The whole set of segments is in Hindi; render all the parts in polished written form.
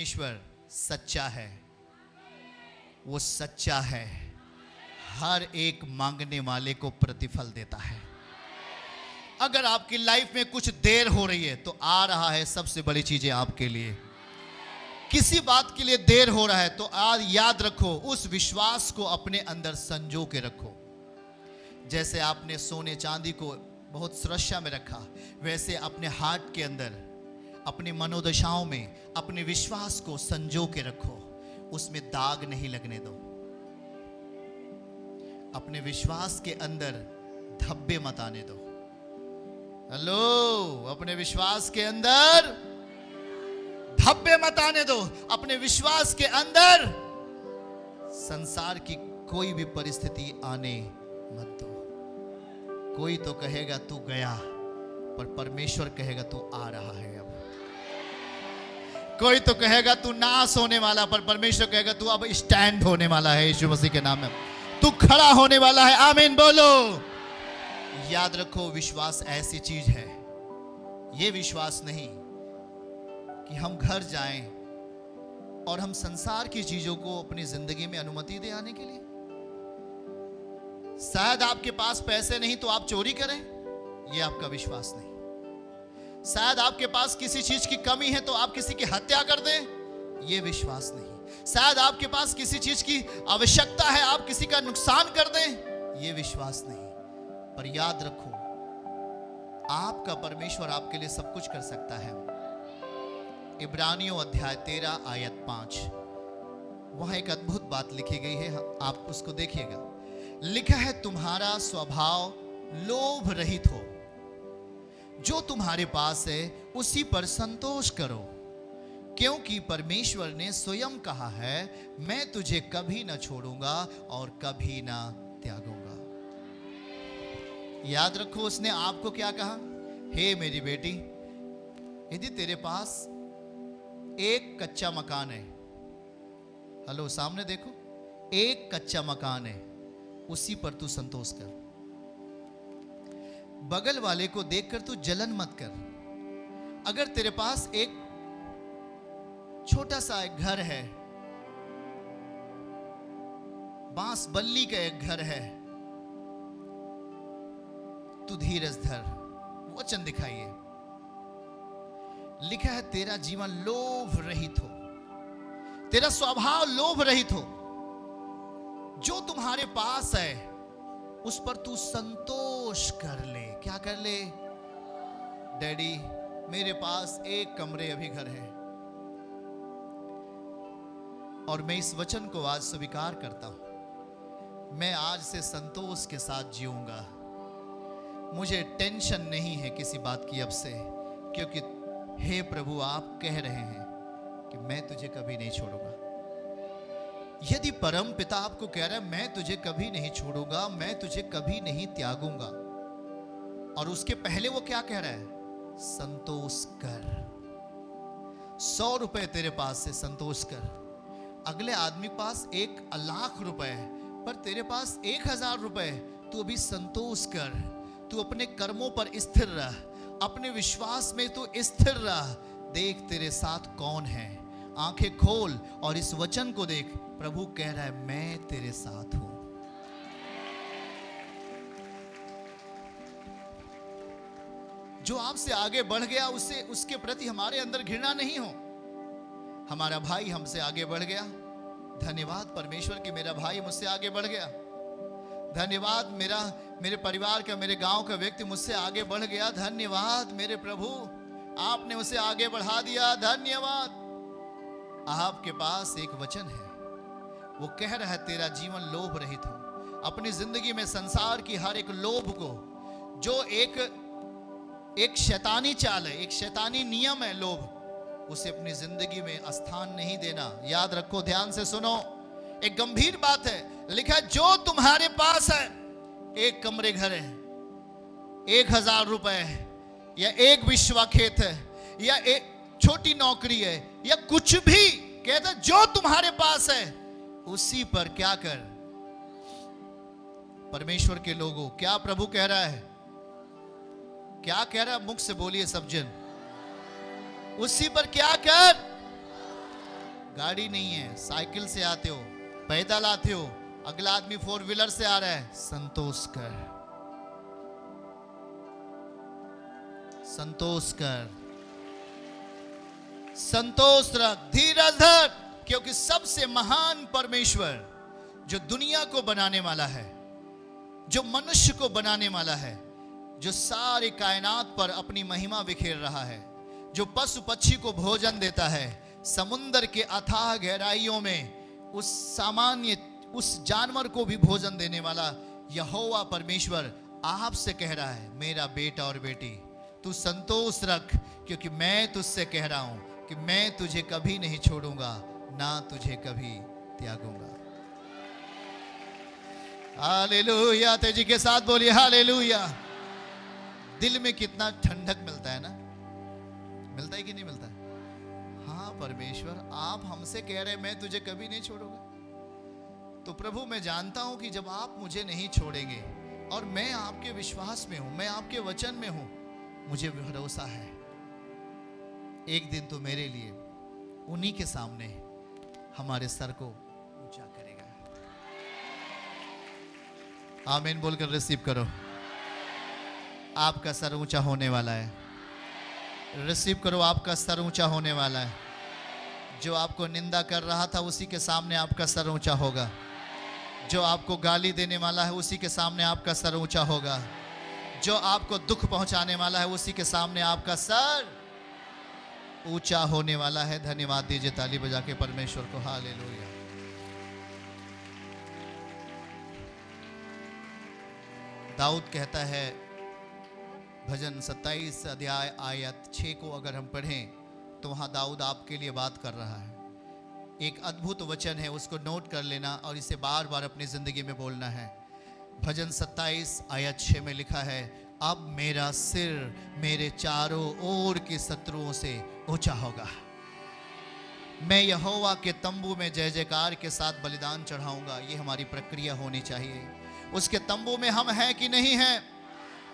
परमेश्वर सच्चा है, वो सच्चा है, हर एक मांगने वाले को प्रतिफल देता है। अगर आपकी लाइफ में कुछ देर हो रही है तो आ रहा है सबसे बड़ी चीजें आपके लिए। किसी बात के लिए देर हो रहा है तो आज याद रखो, उस विश्वास को अपने अंदर संजो के रखो। जैसे आपने सोने चांदी को बहुत सुरक्षा में रखा, वैसे अपने हार्ट के अंदर, अपने मनोदशाओं में अपने विश्वास को संजो के रखो, उसमें दाग नहीं लगने दो। अपने विश्वास के अंदर धब्बे मत आने दो। हेलो, अपने विश्वास के अंदर धब्बे मत आने दो। अपने विश्वास के अंदर संसार की कोई भी परिस्थिति आने मत दो। कोई तो कहेगा तू गया, पर परमेश्वर कहेगा तू आ रहा है अब। कोई तो कहेगा तू नाश होने वाला, पर परमेश्वर कहेगा तू अब स्टैंड होने वाला है। यीशु मसीह के नाम में तू खड़ा होने वाला है। आमीन बोलो। याद रखो, विश्वास ऐसी चीज है, ये विश्वास नहीं कि हम घर जाएं और हम संसार की चीजों को अपनी जिंदगी में अनुमति दे आने के लिए। शायद आपके पास पैसे नहीं तो आप चोरी करें, ये आपका विश्वास नहीं। शायद आपके पास किसी चीज की कमी है तो आप किसी की हत्या कर दें, ये विश्वास नहीं। शायद आपके पास किसी चीज की आवश्यकता है, आप किसी का नुकसान कर दें, ये विश्वास नहीं। पर याद रखो, आपका परमेश्वर आपके लिए सब कुछ कर सकता है। इब्रानियों अध्याय 13 आयत 5, वहां एक अद्भुत बात लिखी गई है, आप उसको देखिएगा। लिखा है, तुम्हारा स्वभाव लोभ रहित हो, जो तुम्हारे पास है उसी पर संतोष करो, क्योंकि परमेश्वर ने स्वयं कहा है, मैं तुझे कभी ना छोड़ूंगा और कभी ना त्यागूंगा। याद रखो, उसने आपको क्या कहा? हे मेरी बेटी, यदि तेरे पास एक कच्चा मकान है, हेलो सामने देखो, एक कच्चा मकान है, उसी पर तू संतोष कर। बगल वाले को देखकर तू जलन मत कर। अगर तेरे पास एक छोटा सा एक घर है, बांस बल्ली का एक घर है, तू धीरज धर। वचन दिखाइए, लिखा है, तेरा जीवन लोभ रहित हो, तेरा स्वभाव लोभ रहित हो, जो तुम्हारे पास है उस पर तू संतोष कर ले। क्या कर ले? डैडी, मेरे पास एक कमरे अभी घर है, और मैं इस वचन को आज स्वीकार करता हूं। मैं आज से संतोष के साथ जीऊंगा। मुझे टेंशन नहीं है किसी बात की अब से, क्योंकि हे प्रभु, आप कह रहे हैं कि मैं तुझे कभी नहीं छोड़ूंगा। यदि परम पिता आपको कह रहा है, मैं तुझे कभी नहीं छोड़ूंगा, मैं तुझे कभी नहीं त्यागूंगा, और उसके पहले वो क्या कह रहा है? संतोष कर। 100 रुपए तेरे पास से संतोष कर। अगले आदमी के पास 1,00,000 रुपए है, पर तेरे पास 1,000 रुपए, तू अभी संतोष कर। तू अपने कर्मों पर स्थिर रह, अपने विश्वास में तू स्थिर रह। देख तेरे साथ कौन है। आंखें खोल और इस वचन को देख। प्रभु कह रहा है, मैं तेरे साथ हूं। जो आपसे आगे बढ़ गया, उसके प्रति हमारे अंदर घृणा नहीं हो। हमारा भाई हमसे आगे बढ़ गया, धन्यवाद परमेश्वर कि मेरा भाई मुझसे आगे बढ़ गया। धन्यवाद मेरे परिवार का, मेरे गांव का व्यक्ति मुझसे आगे बढ़ गया। धन्यवाद मेरे प्रभु, आपने उसे आगे बढ़ा दिया। धन्यवाद। आपके पास एक वचन है, वो कह रहा है, तेरा जीवन लोभ रहित हो। अपनी जिंदगी में संसार की हर एक लोभ को, जो एक शैतानी चाल है, एक शैतानी नियम है लोभ, उसे अपनी जिंदगी में स्थान नहीं देना। याद रखो, ध्यान से सुनो, एक गंभीर बात है। लिखा है, जो तुम्हारे पास है, एक कमरे घर है, 1,000 रुपए है, या एक विश्वा खेत है, या एक छोटी नौकरी है, या कुछ भी, कहता जो तुम्हारे पास है उसी पर क्या कर। परमेश्वर के लोगों, क्या प्रभु कह रहा है? क्या कह रहा है? मुख से बोलिए सब जन, उसी पर क्या कर। गाड़ी नहीं है, साइकिल से आते हो, पैदल आते हो, अगला आदमी 4 व्हीलर से आ रहा है, संतोष कर, संतोष कर, संतोष रख, धीरज धर, क्योंकि सबसे महान परमेश्वर जो दुनिया को बनाने वाला है, जो मनुष्य को बनाने वाला है, जो सारी कायनात पर अपनी महिमा बिखेर रहा है, जो पशु पक्षी को भोजन देता है, समुद्र के अथाह गहराइयों में उस सामान्य उस जानवर को भी भोजन देने वाला यहोवा परमेश्वर आपसे कह रहा है, मेरा बेटा और बेटी तू संतोष रख, क्योंकि मैं तुझसे कह रहा हूं कि मैं तुझे कभी नहीं छोड़ूंगा, ना तुझे कभी त्यागूंगा। हालेलुया, तेजी के साथ बोलिए हालेलुया। दिल में कितना ठंडक मिलता है ना, मिलता है कि नहीं मिलता है? हाँ परमेश्वर, आप हमसे कह रहे मैं तुझे कभी नहीं छोड़ूंगा। तो प्रभु मैं जानता हूं कि जब आप मुझे नहीं छोड़ेंगे और मैं आपके विश्वास में हूं, मैं आपके वचन में हूं, मुझे भरोसा है एक दिन तो मेरे लिए उन्हीं के सामने हमारे सर को ऊंचा करेगा। आमीन बोलकर रिसीव करो। आपका सर ऊंचा होने वाला है, रिसीव करो। आपका सर ऊंचा होने वाला है। जो आपको निंदा कर रहा था उसी के सामने आपका सर ऊंचा होगा। जो आपको गाली देने वाला है उसी के सामने आपका सर ऊंचा होगा। जो आपको दुख पहुंचाने वाला है उसी के सामने आपका सर ऊंचा होने वाला है। धन्यवाद दीजिए ताली बजा के परमेश्वर को। हालेलुया। दाऊद कहता है, भजन 27 अध्याय आयत 6 को अगर हम पढ़ें तो वहां दाऊद आपके लिए बात कर रहा है। एक अद्भुत वचन है, उसको नोट कर लेना और इसे बार बार अपनी जिंदगी में बोलना है। भजन 27 आयत 6 में लिखा है, अब मेरा सिर मेरे चारों ओर के शत्रुओं से ऊंचा होगा। मैं यहोवा के तंबू में जय जयकार के साथ बलिदान चढ़ाऊंगा। ये हमारी प्रक्रिया होनी चाहिए। उसके तंबू में हम हैं कि नहीं हैं?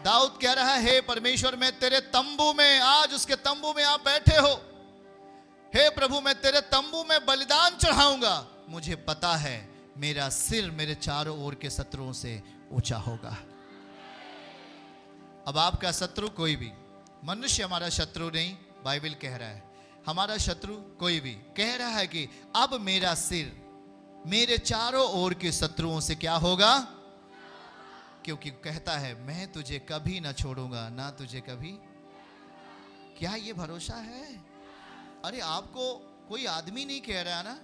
दाऊद कह रहा है, हे परमेश्वर मैं तेरे तंबू में, आज उसके तंबू में आप बैठे हो। हे प्रभु मैं तेरे तंबू में बलिदान चढ़ाऊंगा। मुझे पता है मेरा सिर मेरे चारों ओर के शत्रुओं से ऊंचा होगा। अब आपका शत्रु कोई भी, मनुष्य हमारा शत्रु नहीं, बाइबल कह रहा है हमारा शत्रु कोई भी, कह रहा है कि अब मेरा सिर मेरे चारों ओर के शत्रुओं से क्या होगा? क्योंकि कहता है मैं तुझे कभी ना छोड़ूंगा, ना तुझे कभी। क्या ये भरोसा है? अरे आपको कोई आदमी नहीं कह रहा ना,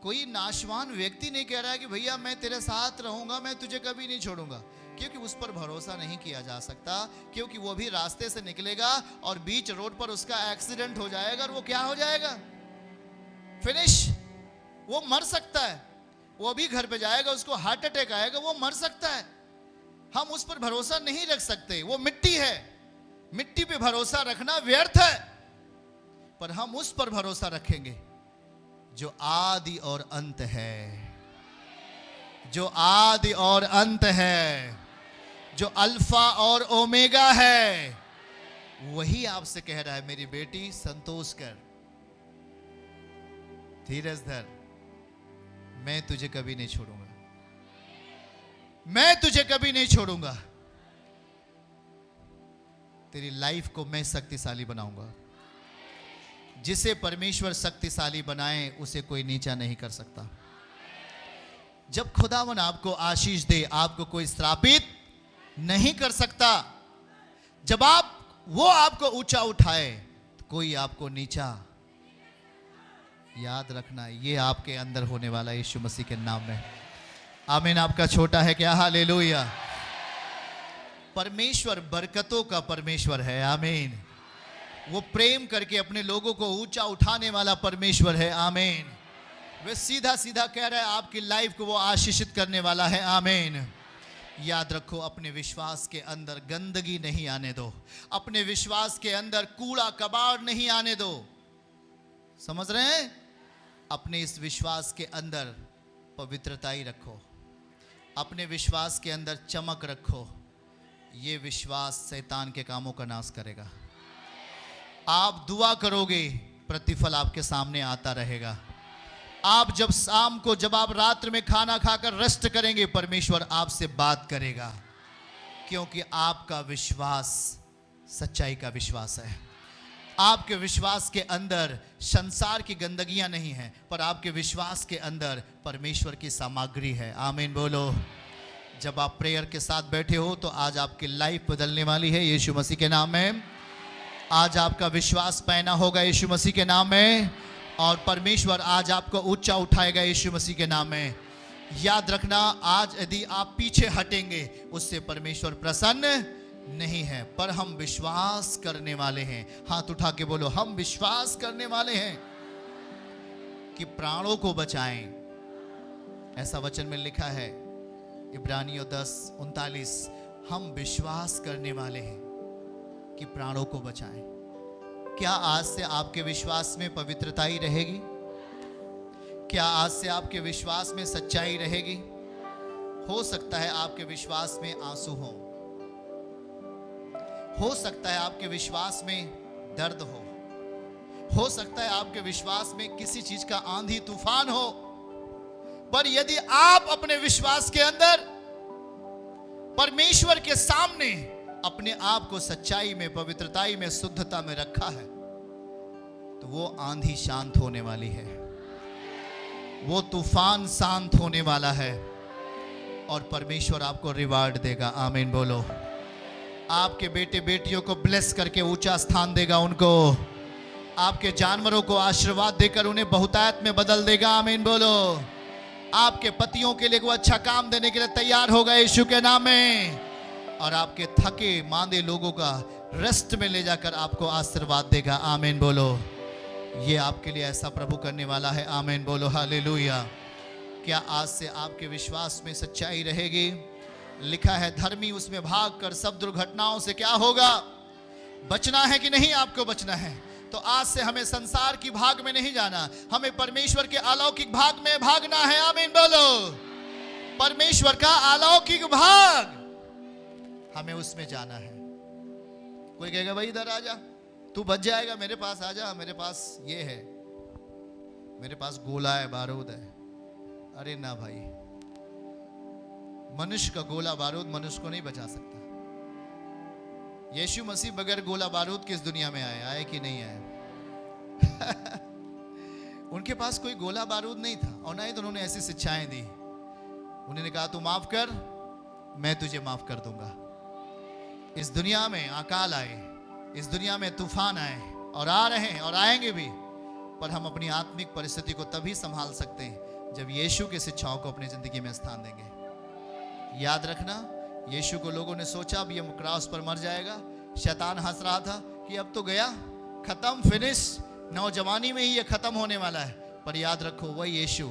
कोई नाशवान व्यक्ति नहीं कह रहा है कि भैया मैं तेरे साथ रहूंगा, मैं तुझे कभी नहीं छोड़ूंगा। क्योंकि उस पर भरोसा नहीं किया जा सकता, क्योंकि वो भी रास्ते से निकलेगा और बीच रोड पर उसका एक्सीडेंट हो जाएगा और वो क्या हो जाएगा? फिनिश। वो मर सकता है, वो भी घर पे जाएगा, उसको हार्ट अटैक आएगा, वो मर सकता है। हम उस पर भरोसा नहीं रख सकते। वो मिट्टी है, मिट्टी पे भरोसा रखना व्यर्थ है। पर हम उस पर भरोसा रखेंगे जो आदि और अंत है, जो आदि और अंत है, जो अल्फा और ओमेगा है। वही आपसे कह रहा है, मेरी बेटी संतोष कर, धीरज धर, मैं तुझे कभी नहीं छोड़ूंगा, मैं तुझे कभी नहीं छोड़ूंगा। तेरी लाइफ को मैं शक्तिशाली बनाऊंगा। जिसे परमेश्वर शक्तिशाली बनाए उसे कोई नीचा नहीं कर सकता। जब खुदावन आपको आशीष दे, आपको कोई श्रापित नहीं कर सकता। जब वो आपको ऊंचा उठाए तो कोई आपको नीचा। याद रखना, ये आपके अंदर होने वाला यीशु मसीह के नाम में। आमीन। आपका छोटा है क्या? हालेलुया। परमेश्वर बरकतों का परमेश्वर है। आमीन। वो प्रेम करके अपने लोगों को ऊंचा उठाने वाला परमेश्वर है। आमीन। वे सीधा सीधा कह रहा है आपकी लाइफ को वो आशीषित करने वाला है। आमीन। याद रखो, अपने विश्वास के अंदर गंदगी नहीं आने दो। अपने विश्वास के अंदर कूड़ा कबाड़ नहीं आने दो। समझ रहे हैं? अपने इस विश्वास के अंदर पवित्रता ही रखो। अपने विश्वास के अंदर चमक रखो। ये विश्वास शैतान के कामों का नाश करेगा। आप दुआ करोगे, प्रतिफल आपके सामने आता रहेगा। आप जब शाम को, जब आप रात्र में खाना खाकर रेस्ट करेंगे, परमेश्वर आपसे बात करेगा, क्योंकि आपका विश्वास सच्चाई का विश्वास है। आपके विश्वास के अंदर संसार की गंदगियां नहीं है, पर आपके विश्वास के अंदर परमेश्वर की सामग्री है। आमीन बोलो। जब आप प्रेयर के साथ बैठे हो तो आज आपकी लाइफ बदलने वाली है यीशु मसीह के नाम में। आज आपका विश्वास पैना होगा यीशु मसीह के नाम में, और परमेश्वर आज आपको ऊंचा उठाएगा यीशु मसीह के नाम में। याद रखना, आज यदि आप पीछे हटेंगे उससे परमेश्वर प्रसन्न नहीं है, पर हम विश्वास करने वाले हैं। हाथ उठा के बोलो, हम विश्वास करने वाले हैं कि प्राणों को बचाएं। ऐसा वचन में लिखा है इब्रानियों 10:39, हम विश्वास करने वाले हैं कि प्राणों को बचाएं। क्या आज से आपके विश्वास में पवित्रता ही रहेगी? क्या आज से आपके विश्वास में सच्चाई रहेगी? हो सकता है आपके विश्वास में आंसू हो सकता है आपके विश्वास में दर्द हो सकता है आपके विश्वास में किसी चीज का आंधी तूफान हो, पर यदि आप अपने विश्वास के अंदर परमेश्वर के सामने अपने आप को सच्चाई में, पवित्रताई में, शुद्धता में रखा है, तो वो आंधी शांत होने वाली है, वो तूफान शांत होने वाला है, और परमेश्वर आपको रिवार्ड देगा। आमीन बोलो। आपके बेटे बेटियों को ब्लेस करके ऊंचा स्थान देगा उनको। आपके जानवरों को आशीर्वाद देकर उन्हें बहुतायत में बदल देगा। आमीन बोलो। आपके पतियों के लिए वो अच्छा काम देने के लिए तैयार होगा यीशु के नाम में, और आपके थके मांदे लोगों का रेस्ट में ले जाकर आपको आशीर्वाद देगा। आमीन बोलो। ये आपके लिए ऐसा प्रभु करने वाला है। आमीन बोलो। हालेलुया। क्या आज से आपके विश्वास में सच्चाई रहेगी? लिखा है धर्मी उसमें भागकर सब दुर्घटनाओं से क्या होगा, बचना है कि नहीं आपको बचना है। तो आज से हमें संसार की भाग में नहीं जाना, हमें परमेश्वर के अलौकिक भाग में भागना है। आमीन बोलो। परमेश्वर का अलौकिक भाग, हमें उसमें जाना है। कोई कहेगा भाई इधर आजा, तू बच जाएगा, मेरे पास आजा, मेरे पास ये है, मेरे पास गोला है, बारूद है। अरे ना भाई, मनुष्य का गोला बारूद मनुष्य को नहीं बचा सकता। यीशु मसीह बगैर गोला बारूद के इस दुनिया में आए कि नहीं आए? उनके पास कोई गोला बारूद नहीं था, और ना ही तो उन्होंने ऐसी शिक्षाएं दी। उन्होंने कहा तू माफ कर, मैं तुझे माफ कर दूंगा। इस दुनिया में अकाल आए, इस दुनिया में तूफान आए, और आ रहे हैं और आएंगे भी, पर हम अपनी आत्मिक परिस्थिति को तभी संभाल सकते हैं जब यीशु की शिक्षाओं को अपनी जिंदगी में स्थान देंगे। याद रखना, यीशु को लोगों ने सोचा अब ये क्रॉस पर मर जाएगा। शैतान हंस रहा था कि अब तो गया, खत्म, फिनिश, नौजवानी में ही ये खत्म होने वाला है। पर याद रखो, वही यीशु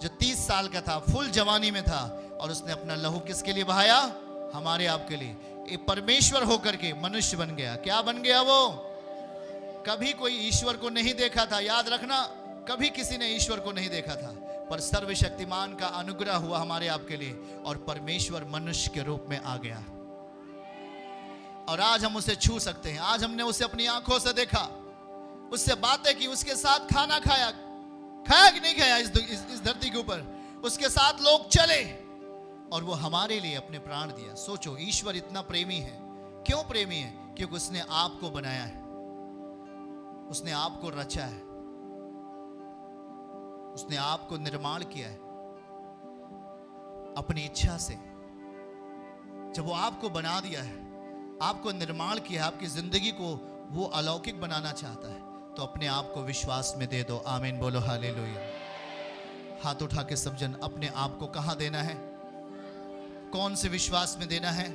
जो 30 साल का था, फुल जवानी में था, और उसने अपना लहू किसके लिए बहाया? हमारे आपके लिए। एक परमेश्वर होकर के मनुष्य बन गया। क्या बन गया वो? कभी कोई ईश्वर को नहीं देखा था। याद रखना, कभी किसी ने ईश्वर को नहीं देखा था, पर सर्वशक्तिमान का अनुग्रह हुआ हमारे आपके लिए, और परमेश्वर मनुष्य के रूप में आ गया, और आज हम उसे छू सकते हैं। आज हमने उसे अपनी आंखों से देखा, उससे बातें की, उसके साथ खाना खाया कि नहीं खाया इस धरती के ऊपर, उसके साथ लोग चले, और वो हमारे लिए अपने प्राण दिया। सोचो, ईश्वर इतना प्रेमी है। क्यों प्रेमी है? क्योंकि उसने आपको बनाया है, उसने आपको रचा है, उसने आपको निर्माण किया है अपनी इच्छा से। जब वो आपको बना दिया है, आपको निर्माण किया है, आपकी जिंदगी को वो अलौकिक बनाना चाहता है, तो अपने आप को विश्वास में दे दो। आमीन बोलो। हालेलुया। हाथ उठा के सब जन अपने आप को कहां देना है? कौन से विश्वास में देना है?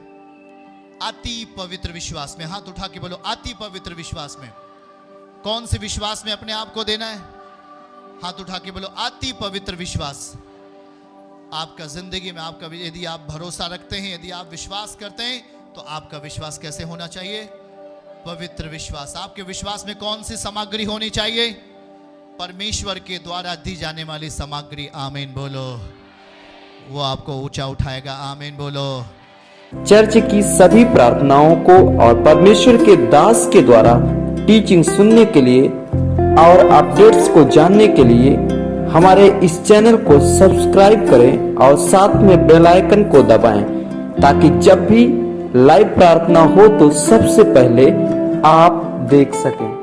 अति पवित्र विश्वास में। हाथ उठा के बोलो, अति पवित्र विश्वास में। कौन से विश्वास में अपने आप को देना है? हाथ उठा के बोलो, अति पवित्र विश्वास। आपका जिंदगी में आपका, यदि आप भरोसा रखते हैं, यदि आप विश्वास करते हैं, तो आपका विश्वास कैसे होना चाहिए? पवित्र विश्वास। आपके विश्वास में कौन सी सामग्री होनी चाहिए? परमेश्वर के द्वारा दी जाने वाली सामग्री। आमीन बोलो। वो आपको ऊंचा उठाएगा। आमीन बोलो। चर्च की सभी प्रार्थनाओं को और परमेश्वर के दास के द्वारा टीचिंग सुनने के लिए और अपडेट्स को जानने के लिए हमारे इस चैनल को सब्सक्राइब करें और साथ में बेल आइकन को दबाएं, ताकि जब भी लाइव प्रार्थना हो तो सबसे पहले आप देख सकें।